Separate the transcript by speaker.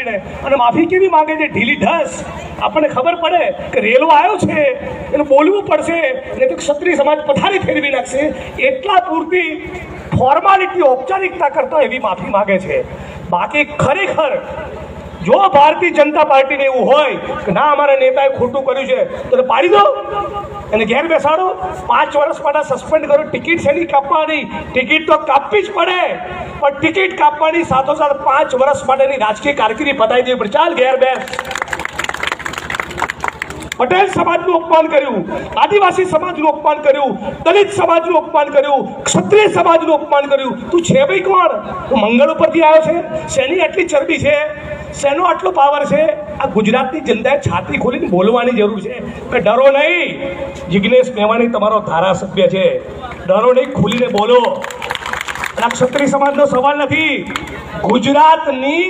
Speaker 1: કરીને અને માફી કેવી માંગે છે? ઢીલી ઢસ. આપણને ખબર પડે કે રેલવો આવ્યો છે, એને બોલવું પડશે, નહીં તો ક્ષત્રિય સમાજ પથારી ફેરવી નાખશે. એટલા પૂરતી ફોર્માલિટી, ઔપચારિકતા કરતા એવી માફી માંગે છે. બાકી ખરેખર જો ભારતીય જનતા પાર્ટીને એવું હોય કે ના અમારા નેતાએ ખોટું કર્યું છે તો એને પાડી દો, એને ઘેર બેસાડો, 5 વર્ષ માટે સસ્પેન્ડ કરો. ટિકિટ શેની કાપવાની? ટિકિટ તો કાપવી જ પડે, પણ ટિકિટ કાપવાની સાથોસાથ 5 વર્ષ માટેની રાજકીય કારકિર્દી પતાવી દેવી પડે. ચાલ ઘેર બેસ. પટેલ સમાજનું અપમાન કર્યું, આદિવાસી સમાજનું અપમાન કર્યું, દલિત સમાજનું અપમાન કર્યું, ક્ષત્રિય સમાજનું અપમાન કર્યું. તું છે ભાઈ કોણ? તું મંગળ ઉપરથી આવ્યો છે? શેની આટલી ચરબી છે? શેનો આટલો પાવર છે? આ ગુજરાતની જનતાએ છાતી ખોલીને બોલવાની જરૂર છે કે ડરો નહીં. જિગ્નેશ મેવાણી તમારો ધારાસભ્ય છે, ડરો નહીં, ખુલીને બોલો. આ ક્ષત્રિય સમાજનો સવાલ નથી. ગુજરાતની